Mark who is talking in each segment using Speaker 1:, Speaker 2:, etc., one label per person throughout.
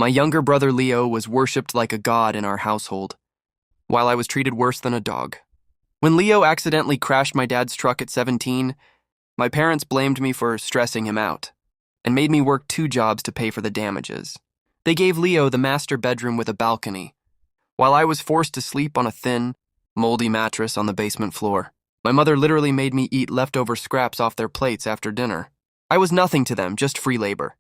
Speaker 1: My younger brother Leo was worshipped like a god in our household, while I was treated worse than a dog. When Leo accidentally crashed my dad's truck at 17, my parents blamed me for stressing him out and made me work 2 jobs to pay for the damages. They gave Leo the master bedroom with a balcony, while I was forced to sleep on a thin, moldy mattress on the basement floor. My mother literally made me eat leftover scraps off their plates after dinner. I was nothing to them, just free labor.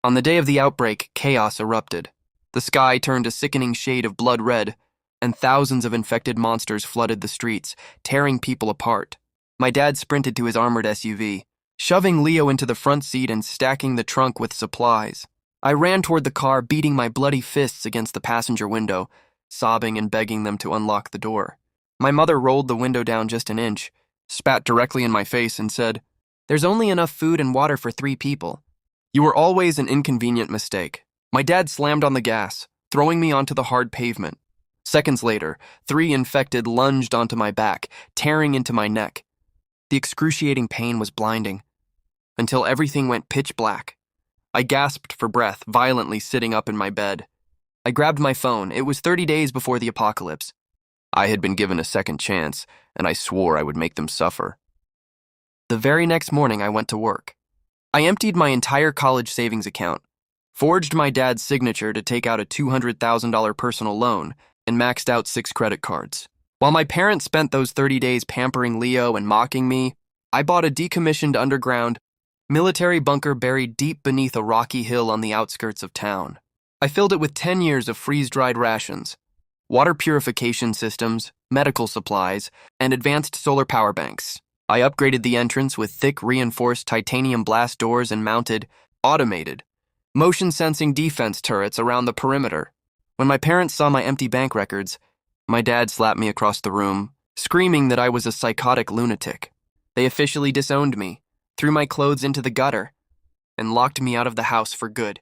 Speaker 1: On the day of the outbreak, chaos erupted. The sky turned a sickening shade of blood red, and thousands of infected monsters flooded the streets, tearing people apart. My dad sprinted to his armored SUV, shoving Leo into the front seat and stacking the trunk with supplies. I ran toward the car, beating my bloody fists against the passenger window, sobbing and begging them to unlock the door. My mother rolled the window down just an inch, spat directly in my face, and said, "There's only enough food and water for 3 people. You were always an inconvenient mistake." My dad slammed on the gas, throwing me onto the hard pavement. Seconds later, 3 infected lunged onto my back, tearing into my neck. The excruciating pain was blinding, until everything went pitch black. I gasped for breath, violently sitting up in my bed. I grabbed my phone. It was 30 days before the apocalypse. I had been given a second chance, and I swore I would make them suffer. The very next morning, I went to work. I emptied my entire college savings account, forged my dad's signature to take out a $200,000 personal loan, and maxed out 6 credit cards. While my parents spent those 30 days pampering Leo and mocking me, I bought a decommissioned underground military bunker buried deep beneath a rocky hill on the outskirts of town. I filled it with 10 years of freeze-dried rations, water purification systems, medical supplies, and advanced solar power banks. I upgraded the entrance with thick reinforced titanium blast doors and mounted, automated, motion-sensing defense turrets around the perimeter. When my parents saw my empty bank records, my dad slapped me across the room, screaming that I was a psychotic lunatic. They officially disowned me, threw my clothes into the gutter, and locked me out of the house for good.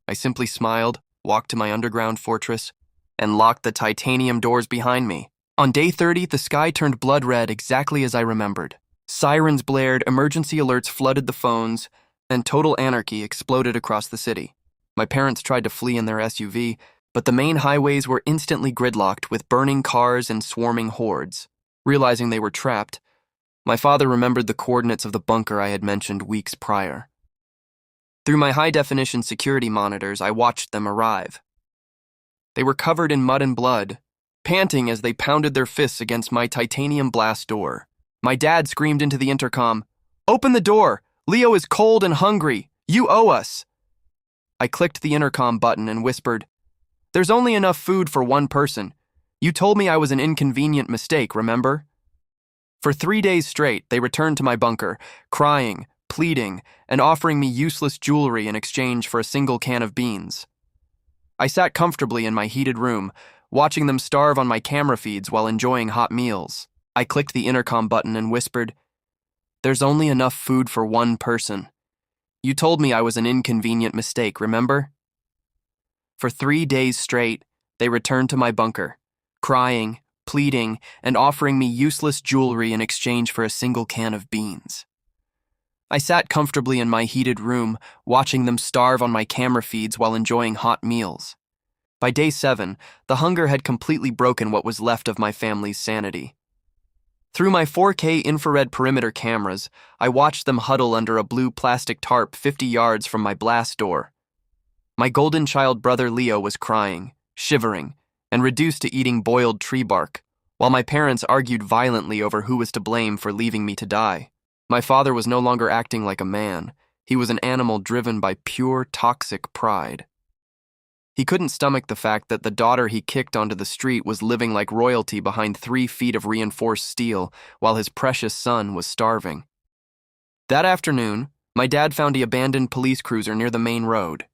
Speaker 1: I simply smiled, walked to my underground fortress, and locked the titanium doors behind me. On day 30, the sky turned blood red exactly as I remembered. Sirens blared, emergency alerts flooded the phones, and total anarchy exploded across the city. My parents tried to flee in their SUV, but the main highways were instantly gridlocked with burning cars and swarming hordes. Realizing they were trapped, my father remembered the coordinates of the bunker I had mentioned weeks prior. Through my high-definition security monitors, I watched them arrive. They were covered in mud and blood, panting as they pounded their fists against my titanium blast door. My dad screamed into the intercom, "Open the door! Leo is cold and hungry! You owe us!" I clicked the intercom button and whispered, "There's only enough food for 1 person. You told me I was an inconvenient mistake, remember?" For 3 days straight, they returned to my bunker, crying, pleading, and offering me useless jewelry in exchange for a single can of beans. I sat comfortably in my heated room, watching them starve on my camera feeds while enjoying hot meals. I clicked the intercom button and whispered, "There's only enough food for 1 person. You told me I was an inconvenient mistake, remember?" For 3 days straight, they returned to my bunker, crying, pleading, and offering me useless jewelry in exchange for a single can of beans. I sat comfortably in my heated room, watching them starve on my camera feeds while enjoying hot meals. By day 7, the hunger had completely broken what was left of my family's sanity. Through my 4K infrared perimeter cameras, I watched them huddle under a blue plastic tarp 50 yards from my blast door. My golden child brother Leo was crying, shivering, and reduced to eating boiled tree bark, while my parents argued violently over who was to blame for leaving me to die. My father was no longer acting like a man. He was an animal driven by pure, toxic pride. He couldn't stomach the fact that the daughter he kicked onto the street was living like royalty behind 3 feet of reinforced steel, while his precious son was starving. That afternoon, my dad found the abandoned police cruiser near the main road.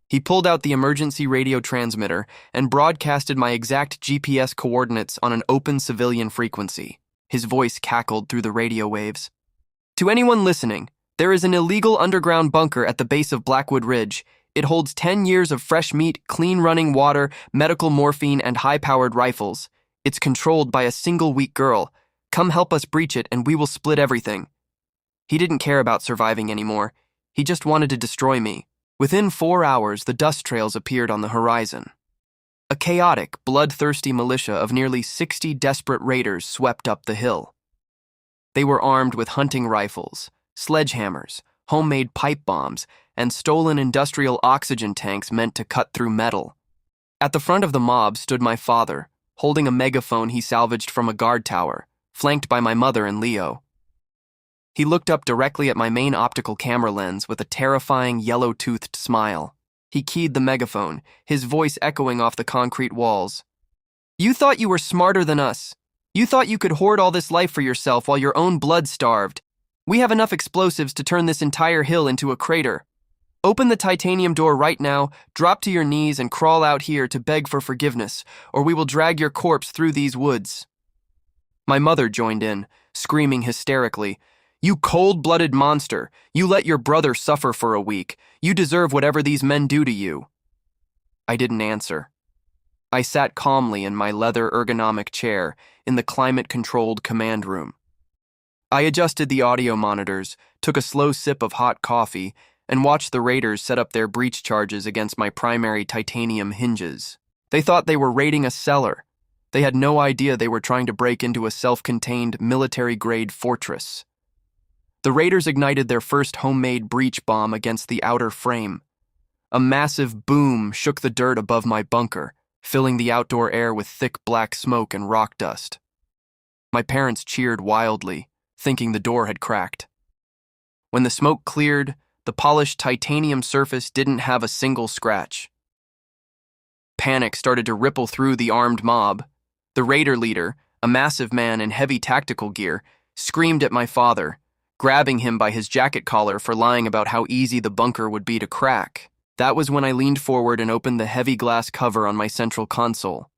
Speaker 1: He pulled out the emergency radio transmitter and broadcasted my exact GPS coordinates on an open civilian frequency. His voice cackled through the radio waves. "To anyone listening, there is an illegal underground bunker at the base of Blackwood Ridge. It holds 10 years of fresh meat, clean running water, medical morphine, and high-powered rifles. It's controlled by a single weak girl. Come help us breach it and we will split everything." He didn't care about surviving anymore. He just wanted to destroy me. Within 4 hours, the dust trails appeared on the horizon. A chaotic, bloodthirsty militia of nearly 60 desperate raiders swept up the hill. They were armed with hunting rifles, sledgehammers, homemade pipe bombs, and stolen industrial oxygen tanks meant to cut through metal. At the front of the mob stood my father, holding a megaphone he salvaged from a guard tower, flanked by my mother and Leo. He looked up directly at my main optical camera lens with a terrifying yellow-toothed smile. He keyed the megaphone, his voice echoing off the concrete walls. "You thought you were smarter than us. You thought you could hoard all this life for yourself while your own blood starved. We have enough explosives to turn this entire hill into a crater. Open the titanium door right now, drop to your knees, and crawl out here to beg for forgiveness, or we will drag your corpse through these woods." My mother joined in, screaming hysterically, "You cold-blooded monster! You let your brother suffer for a week. You deserve whatever these men do to you." I didn't answer. I sat calmly in my leather ergonomic chair in the climate-controlled command room. I adjusted the audio monitors, took a slow sip of hot coffee, and watched the raiders set up their breach charges against my primary titanium hinges. They thought they were raiding a cellar. They had no idea they were trying to break into a self-contained, military-grade fortress. The raiders ignited their first homemade breach bomb against the outer frame. A massive boom shook the dirt above my bunker, filling the outdoor air with thick black smoke and rock dust. My parents cheered wildly, thinking the door had cracked. When the smoke cleared, the polished titanium surface didn't have a single scratch. Panic started to ripple through the armed mob. The raider leader, a massive man in heavy tactical gear, screamed at my father, grabbing him by his jacket collar for lying about how easy the bunker would be to crack. That was when I leaned forward and opened the heavy glass cover on my central console.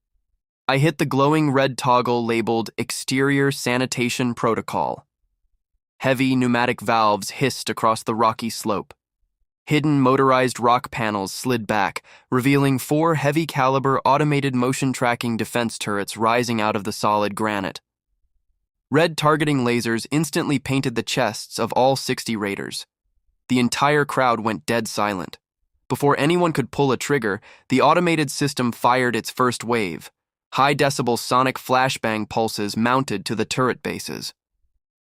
Speaker 1: I hit the glowing red toggle labeled Exterior Sanitation Protocol. Heavy pneumatic valves hissed across the rocky slope. Hidden motorized rock panels slid back, revealing 4 heavy-caliber automated motion-tracking defense turrets rising out of the solid granite. Red targeting lasers instantly painted the chests of all 60 raiders. The entire crowd went dead silent. Before anyone could pull a trigger, the automated system fired its first wave. High-decibel sonic flashbang pulses mounted to the turret bases.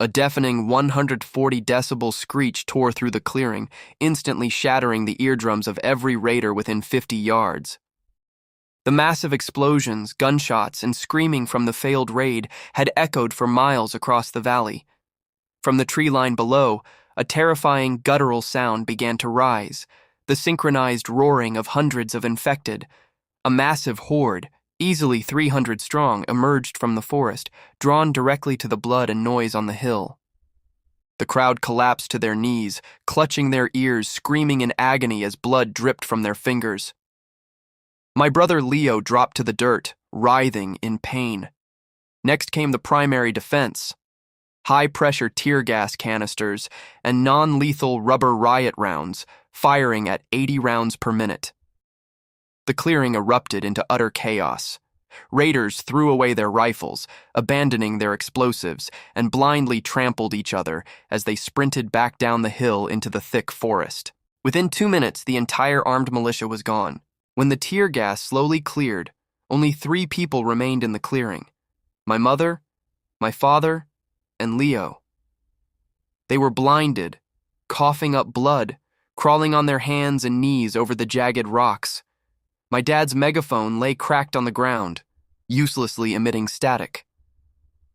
Speaker 1: A deafening 140-decibel screech tore through the clearing, instantly shattering the eardrums of every raider within 50 yards. The massive explosions, gunshots, and screaming from the failed raid had echoed for miles across the valley. From the tree line below, a terrifying guttural sound began to rise, the synchronized roaring of hundreds of infected. A massive horde, easily 300 strong, emerged from the forest, drawn directly to the blood and noise on the hill. The crowd collapsed to their knees, clutching their ears, screaming in agony as blood dripped from their fingers. My brother Leo dropped to the dirt, writhing in pain. Next came the primary defense. High-pressure tear gas canisters and non-lethal rubber riot rounds, firing at 80 rounds per minute. The clearing erupted into utter chaos. Raiders threw away their rifles, abandoning their explosives, and blindly trampled each other as they sprinted back down the hill into the thick forest. Within 2 minutes, the entire armed militia was gone. When the tear gas slowly cleared, only 3 people remained in the clearing: my mother, my father, and Leo. They were blinded, coughing up blood, crawling on their hands and knees over the jagged rocks. My dad's megaphone lay cracked on the ground, uselessly emitting static.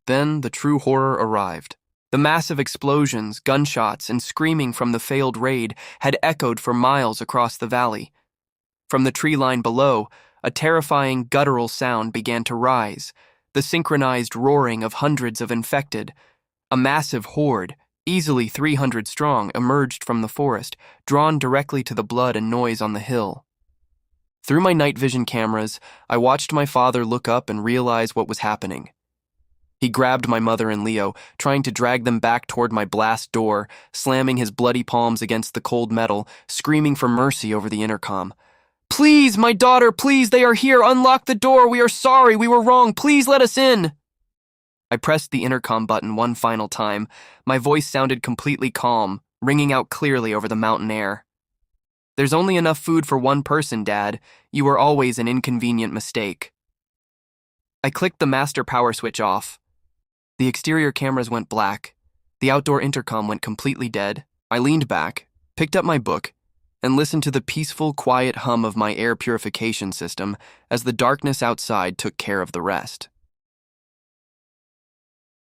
Speaker 1: Then the true horror arrived. The massive explosions, gunshots, and screaming from the failed raid had echoed for miles across the valley. From the tree line below, a terrifying guttural sound began to rise, the synchronized roaring of hundreds of infected. A massive horde, easily 300 strong, emerged from the forest, drawn directly to the blood and noise on the hill. Through my night vision cameras, I watched my father look up and realize what was happening. He grabbed my mother and Leo, trying to drag them back toward my blast door, slamming his bloody palms against the cold metal, screaming for mercy over the intercom. "Please, my daughter, please, they are here! Unlock the door! We are sorry! We were wrong! Please let us in!" I pressed the intercom button one final time. My voice sounded completely calm, ringing out clearly over the mountain air. There's only enough food for one person, Dad. You are always an inconvenient mistake. I clicked the master power switch off. The exterior cameras went black. The outdoor intercom went completely dead. I leaned back, picked up my book, and listened to the peaceful, quiet hum of my air purification system as the darkness outside took care of the rest.